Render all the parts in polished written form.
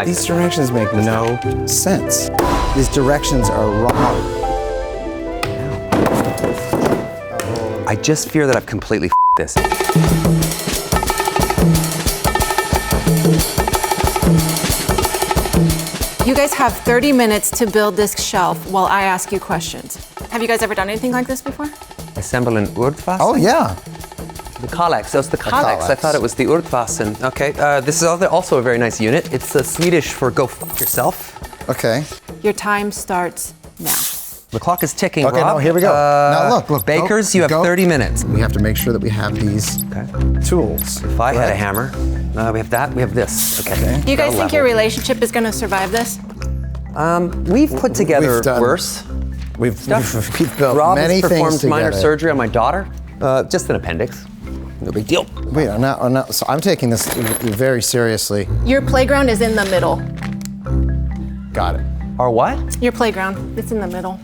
These directions make no sense. These directions are wrong. I just fear that I've completely f***ed this. You guys have 30 minutes to build this shelf while I ask you questions. Have you guys ever done anything like this before? Assemble an Urdfassen? Oh, yeah. The Kalex. So it's the Kalex. I thought it was the Urdfassen. Okay. This is also a very nice unit. It's Swedish for go f yourself. Okay. Your time starts now. The clock is ticking, Okay, Rob. now here we go. Now look. Bakers, go, you have go. 30 minutes. We have to make sure that we have these tools. If I had a hammer, we have that, we have this. Okay. Do you guys think your relationship is gonna survive this? We've put together done- worse. We've built Rob many has things performed together. minor surgery on my daughter. Just an appendix. No big deal. Wait, so I'm taking this very seriously. Your playground is in the middle. Got it. Or what? Your playground, it's in the middle.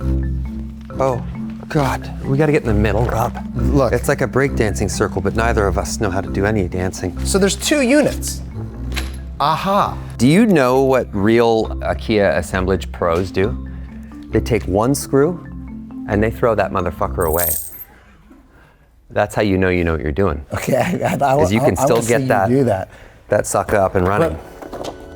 Oh, God. We gotta get in the middle, Rob. Look. It's like a breakdancing circle, but neither of us know how to do any dancing. So there's 2 units. Aha. Do you know what real IKEA assemblage pros do? They take one screw and they throw that motherfucker away. That's how you know what you're doing. Okay, Because you can still get do that. that sucker up and running.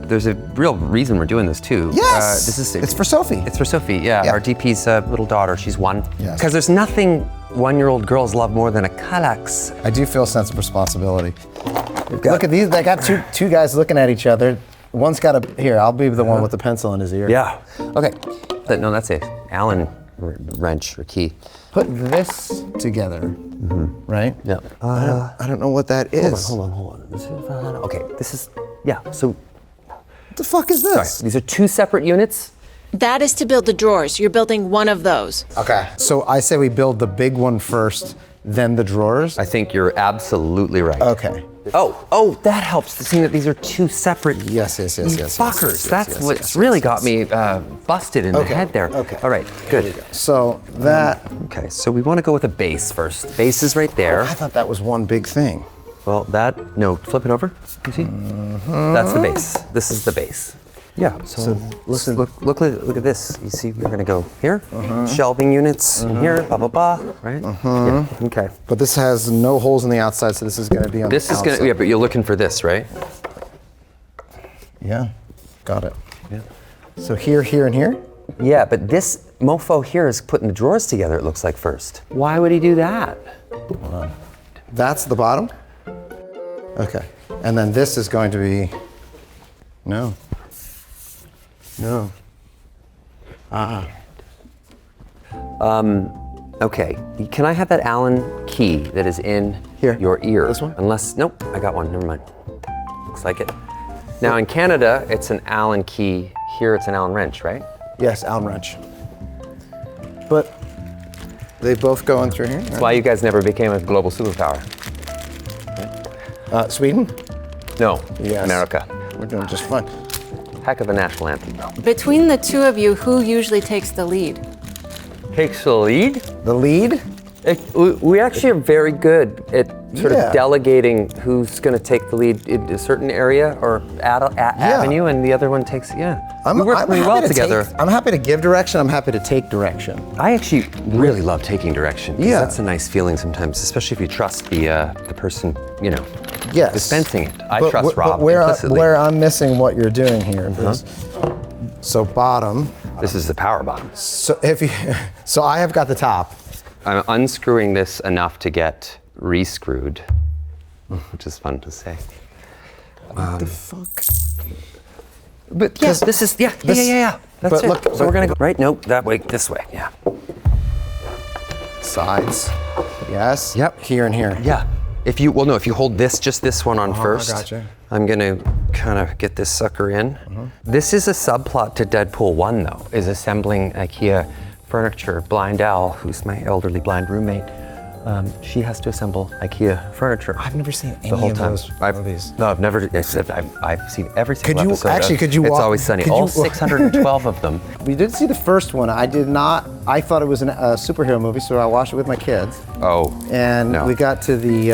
There's a real reason we're doing this too. Yes. It's for Sophie. It's for Sophie, yeah. Our DP's little daughter, she's 1. Yes. Because there's nothing 1-year-old girls love more than a Kalex. I do feel a sense of responsibility. Look at these. They got two guys looking at each other. One's got a. Here, I'll be the one with the pencil in his ear. Yeah. Okay. No, that's a Allen wrench or key. Put this together, right? Yeah. I don't know what that is. Hold on. Okay, this is, yeah, so. What the fuck is this? Sorry, these are 2 separate units. That is to build the drawers. You're building one of those. Okay. So I say we build the big one first, then the drawers. I think you're absolutely right. Okay. Oh, that helps to see that these are 2 separate Yes. fuckers. That's what's really got me busted in the head there. Okay. All right, good. So that. Okay, so we want to go with a base first. Base is right there. I thought that was one big thing. Well, no, flip it over. You see? That's the base. This is the base. Yeah. So listen. Look at this. You see, we're gonna go here. Shelving units here. Blah blah blah. Right. Yeah. Okay. But this has no holes in the outside, so this is gonna be on the outside. Yeah, but you're looking for this, right? Yeah. Got it. Yeah. So here, and here. Yeah, but this mofo here is putting the drawers together. It looks like first. Why would he do that? Hold on. That's the bottom. Okay. And then this is going to be. No. Okay. Can I have that Allen key that is in your ear? This one? Unless, nope, I got one. Never mind. Looks like it. Now in Canada, it's an Allen key. Here, it's an Allen wrench, right? Yes, Allen wrench. But they both go in through here. That's why you guys never became a global superpower. Sweden? No. Yes. America. We're doing just fine. Heck of a national anthem. Between the 2 of you, who usually takes the lead? Takes the lead? The lead? We actually are very good at sort of delegating who's going to take the lead in a certain area or avenue, and the other one takes, we work pretty well together. I'm happy to give direction. I'm happy to take direction. I actually really love taking direction. Yeah. That's a nice feeling sometimes, especially if you trust the person, Yes. dispensing it. I But trust Rob where implicitly. where I'm missing what you're doing here is, so bottom. This is the power bottom. So so I have got the top. I'm unscrewing this enough to get re-screwed, which is fun to say. What the fuck? But yes, this is, yeah. That's but it. look, So we're gonna go, right? Nope, that way, this way, yeah. Sides. Yes. Yep. Here and here. Yeah. If you hold just this one on first. I gotcha. I'm gonna kind of get this sucker in. This is a subplot to Deadpool 1 though, is assembling IKEA furniture. Blind Al, who's my elderly blind roommate, she has to assemble IKEA furniture. I've never seen any the whole of time. those movies. No, I've never. I've seen every single episode. Could you It's walk? Always Sunny. All 612 of them. We did see the first one. I did not. I thought it was a superhero movie, so I watched it with my kids. Oh. And no. we got to the.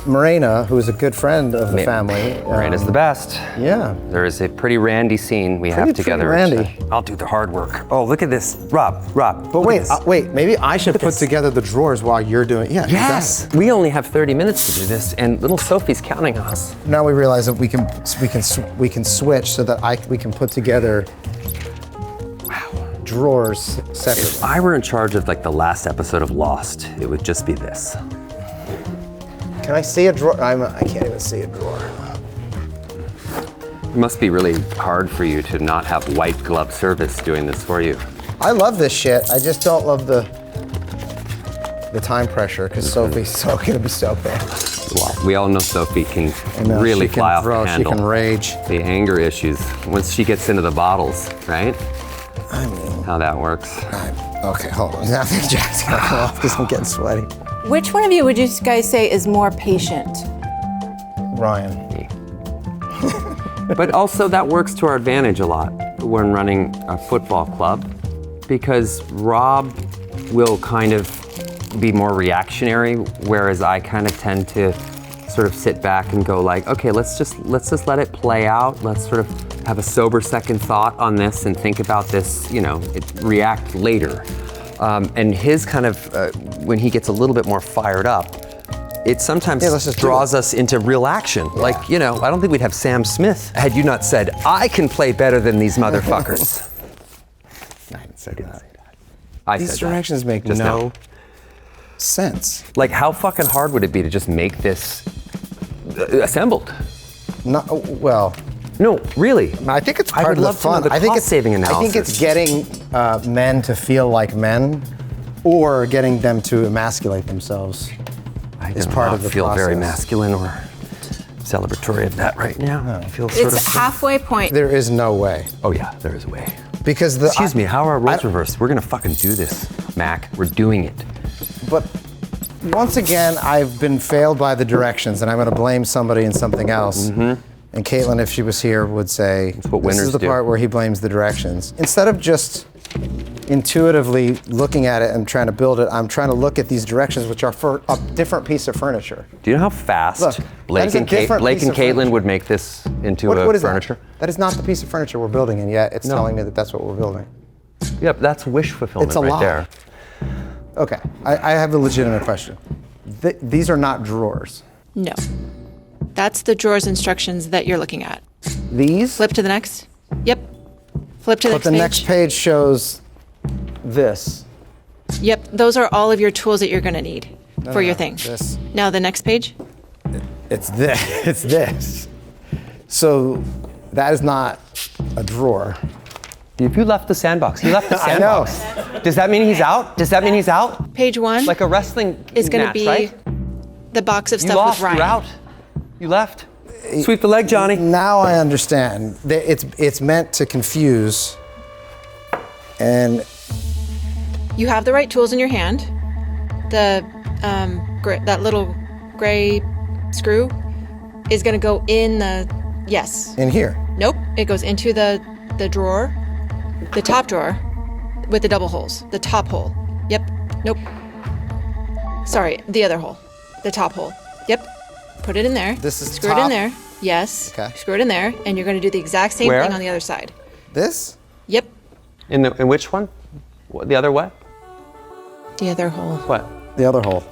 Morena, who is a good friend of the family. Miranda's the best. Yeah. There is a pretty randy scene we have together. Randy. I'll do the hard work. Oh, look at this. Rob. But wait, maybe I should put together the drawers while you're doing it. Yeah, Yes. exactly. We only have 30 minutes to do this, and little Sophie's counting on us. Now we realize that we can switch so that we can put together drawers separately. If I were in charge of like the last episode of Lost, it would just be this. Can I see a drawer? I can't even see a drawer. It must be really hard for you to not have white glove service doing this for you. I love this shit. I just don't love the time pressure because Sophie's gonna be so pissed. We all know Sophie can really fly off the handle. She can rage. The anger issues, once she gets into the bottles, right? I mean, how that works. Okay, hold on. I think Jack's gonna come off because I'm getting sweaty. Which one of you would you guys say is more patient? Ryan. Me. But also that works to our advantage a lot when running a football club, because Rob will kind of be more reactionary, whereas I kind of tend to sort of sit back and go like, okay, let's just let it play out. Let's sort of have a sober second thought on this and think about this, react later. And his kind of, when he gets a little bit more fired up, it sometimes draws us into real action. Yeah. Like, I don't think we'd have Sam Smith had you not said, I can play better than these motherfuckers. I didn't say that. These directions make no sense. Like, how fucking hard would it be to just make this assembled? No, really. I think it's part of the fun. I think it's saving analysis. I think it's getting men to feel like men, or getting them to emasculate themselves. Is part of the feel process. Very masculine or celebratory of that right now. No. I feel It's halfway point. There is no way. Oh yeah, there is a way. Because excuse me, how are our roles reversed? We're gonna fucking do this, Mac. We're doing it. But once again, I've been failed by the directions, and I'm gonna blame somebody and something else. Mm-hmm. And Caitlin, if she was here, would say, this is the part where he blames the directions. Instead of just intuitively looking at it and trying to build it, I'm trying to look at these directions, which are for a different piece of furniture. Do you know how fast Blake and Caitlin would make this into a furniture? That is not the piece of furniture we're building, and yet it's telling me that that's what we're building. Yep, that's wish fulfillment right there. Okay, I have a legitimate question. These are not drawers. No. That's the drawers instructions that you're looking at. These? Flip to the next. Yep. Flip to the next page. But the next page shows this. Yep, those are all of your tools that you're gonna need for your thing. This. Now the next page. It's this. It's this. So that is not a drawer. If you left the sandbox, he left the sandbox. I know. Does that mean he's out? Does that mean he's out? Page 1. Like a wrestling is gonna be right? the box of stuff with Ryan. You're out. You left. Sweep the leg, Johnny. Now I understand. It's meant to confuse. And you have the right tools in your hand. The that little gray screw is going to go in the in here. Nope. It goes into the drawer, the top drawer, with the double holes. The top hole. Yep. Nope. Sorry, the other hole. The top hole. Yep. Put it in there. This is Screw it in there. Yes. Okay. Screw it in there, and you're going to do the exact same thing on the other side. This? Yep. In which one? The other what? The other hole. What? The other hole.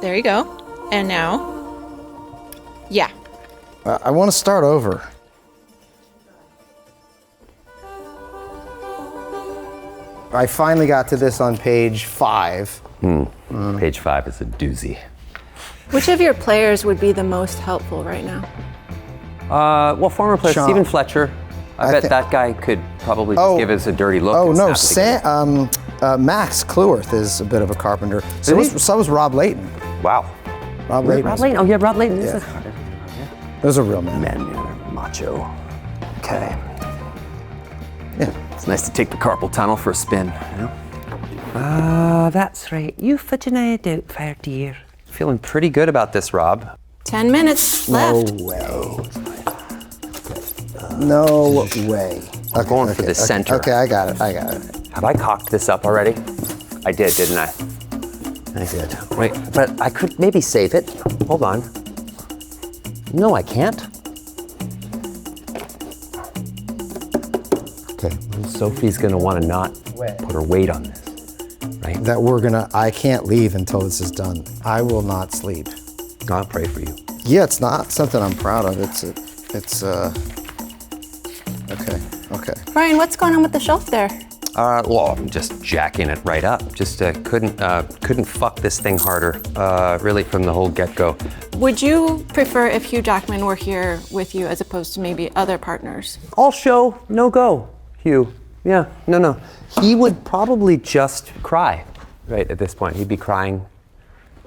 There you go. And now, yeah. I want to start over. I finally got to this on page 5. Page 5 is a doozy. Which of your players would be the most helpful right now? Well, former player Sean. Stephen Fletcher. I bet that guy could probably just give us a dirty look. Oh no, Max Cleworth is a bit of a carpenter. So was Rob Layton. Wow. Rob Layton. Oh yeah, Rob Layton. Yeah. Those are real men. Men, macho. Okay. Yeah. It's nice to take the carpal tunnel for a spin, you know? That's right. You fit in a doubtfire, dear. Feeling pretty good about this, Rob. 10 minutes left. No way. No way. I'm going for the center. Okay, I got it. Have I cocked this up already? I did, didn't I? I did. Wait, but I could maybe save it. Hold on. No, I can't. Okay, Sophie's gonna wanna not put her weight on this, right? That I can't leave until this is done. I will not sleep. I'll pray for you. Yeah, it's not something I'm proud of. Okay. Ryan, what's going on with the shelf there? Well, I'm just jacking it right up. Just couldn't fuck this thing harder, really from the whole get-go. Would you prefer if Hugh Jackman were here with you as opposed to maybe other partners? All show, no go, Hugh. Yeah, no. He would probably just cry, right, at this point. He'd be crying.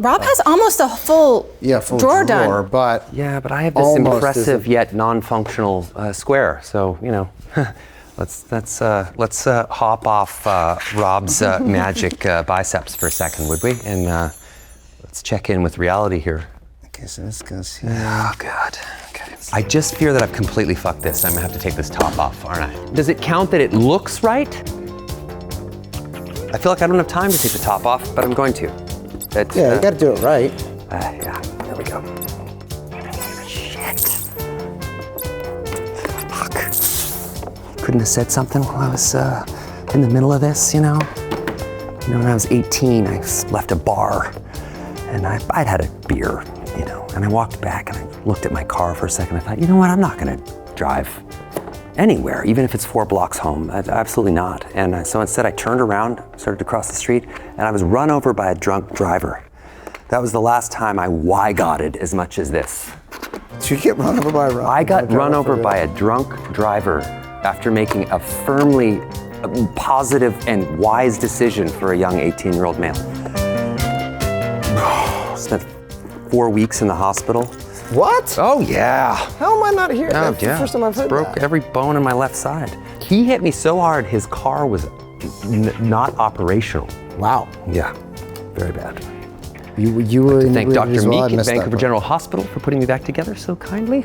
Rob has almost a full drawer done. But yeah, but I have this impressive yet non-functional square. So let's hop off Rob's magic biceps for a second, would we? And let's check in with reality here. Okay, so this goes here. Oh God. Okay. I just fear that I've completely fucked this. I'm gonna have to take this top off, aren't I? Does it count that it looks right? I feel like I don't have time to take the top off, but I'm going to. You gotta do it right. Yeah, there we go. Shit. Fuck. Couldn't have said something while I was in the middle of this, you know? When I was 18, I left a bar and I'd had a beer, you know, and I walked back and I looked at my car for a second. I thought, you know what, I'm not gonna drive anywhere, even if it's 4 blocks home. Absolutely not. And so instead I turned around, started to cross the street, and I was run over by a drunk driver. That was the last time I Y-gotted as much as this. Did you get run over by a drunk driver? I got run over by a drunk driver after making a firmly positive and wise decision for a young 18-year-old male. Spent 4 weeks in the hospital. What? Oh, yeah. How am I not here? Oh, That's the first time I've heard Broke that. every bone in my left side. He hit me so hard, his car was not operational. Wow. Yeah, very bad. You were in Thank Dr. as well. Meek I at missed that Vancouver part. General Hospital for putting me back together so kindly.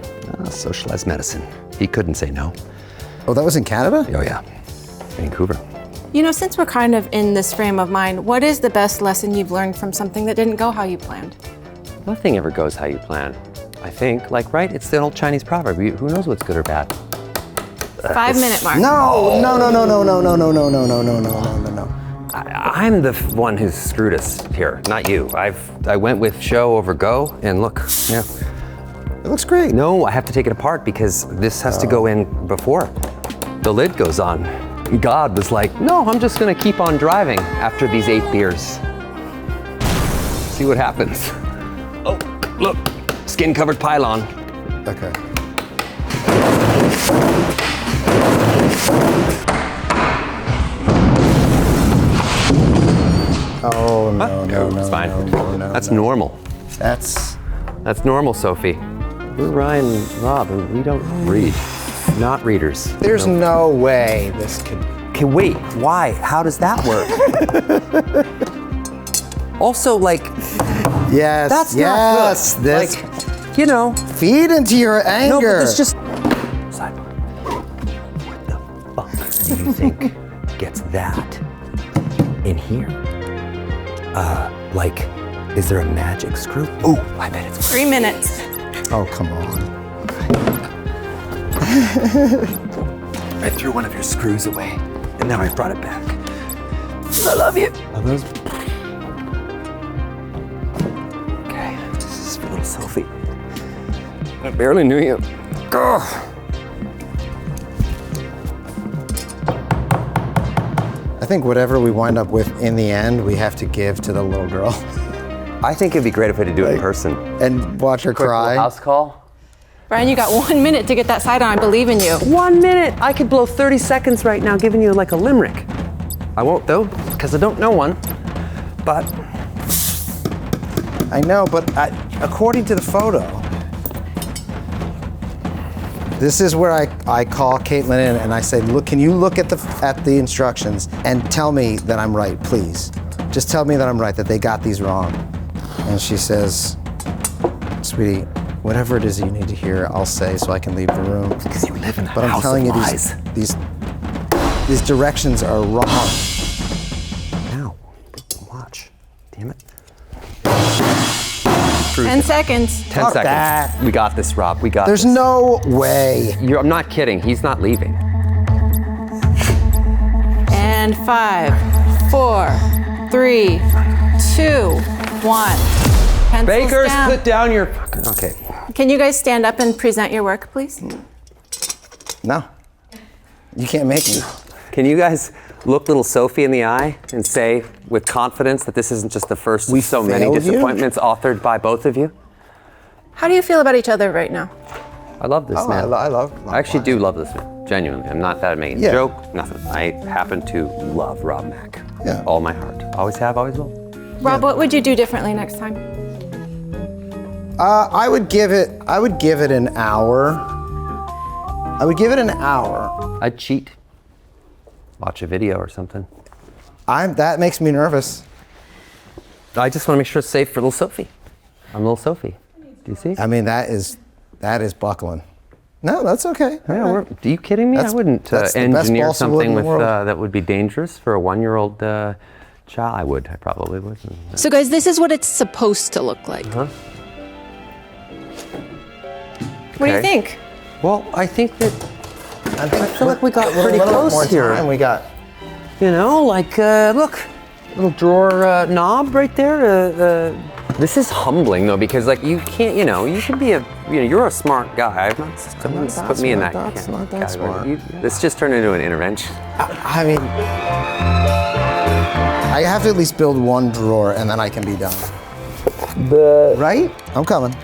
Socialized medicine. He couldn't say no. Oh, that was in Canada? Oh, yeah. Vancouver. You know, since we're kind of in this frame of mind, what is the best lesson you've learned from something that didn't go how you planned? Nothing ever goes how you plan. I think, right? It's the old Chinese proverb. Who knows what's good or bad? 5-minute mark. No. I'm the one who's screwed us here, not you. I went with show over go, and look, yeah. It looks great. No, I have to take it apart because this has to go in before the lid goes on. God was like, no, I'm just gonna keep on driving after these 8 beers. See what happens. Oh, look, skin-covered pylon. Okay. Oh, no, It's fine. No, That's normal. That's normal, Sophie. We're Ryan and Rob, and we don't read. Not readers. There's no way this could. Okay, wait, why? How does that work? Also, like, Yes. that's yes. not good. This. Like, you know. Feed into your anger. No, but it's just. Sidebar. What the fuck do you think gets that in here? Like, is there a magic screw? Oh, I bet it's. 3 minutes. Oh, come on. I threw one of your screws away, and now I brought it back. I love you. Are those? Okay, this is for little Sophie. I barely knew you. Ugh. I think whatever we wind up with in the end, we have to give to the little girl. I think it'd be great if we had to do it in person. And watch her cry. House call. Brian, you got 1 minute to get that side on. I believe in you. 1 minute. I could blow 30 seconds right now giving you like a limerick. I won't though, because I don't know one. But I know, but according to the photo, this is where I call Caitlin in and I say, look, can you look at the instructions and tell me that I'm right, please? Just tell me that I'm right, that they got these wrong. And she says, sweetie, whatever it is you need to hear, I'll say so I can leave the room. because you live in a But I'm house telling of you, lies. these directions are wrong. Now, cruising. 10 seconds. 10 Fuck seconds. that. We got this, Rob. We got There's this. no way. I'm not kidding. He's not leaving. And 5, 4, 3, 2, 1. Pencils Bakers, down. put down your fucking. Okay. Can you guys stand up and present your work, please? No. You can't make me. Can you guys look little Sophie in the eye and say with confidence that this isn't just the first of so many failed you? disappointments authored by both of you? How do you feel about each other right now? I love this man. I actually do love this man. Genuinely. I'm not that making a joke, nothing. I happen to love Rob Mac. Yeah. All my heart. Always have, always will. Rob, what would you do differently next time? I would give it an hour. I would give it an hour. I'd cheat. Watch a video or something. That makes me nervous. I just want to make sure it's safe for little Sophie. I'm little Sophie. Do you see? I mean, that is buckling. No, that's okay. Yeah, are you kidding me? I wouldn't that's the best engineer balsa wood something in the with world. that would be dangerous for a 1-year-old child. I would. I probably would. So guys, this is what it's supposed to look like. Huh? What do you Okay. think? Well, I think that I feel like we got with a pretty little close more here. time, we got. You know, like, look, little drawer knob right there. This is humbling though, because like you can't, you can be you're a smart guy. I'm not put me in that That's not that category. smart. This just turned into an intervention. I mean, I have to at least build one drawer and then I can be done. Right? I'm coming.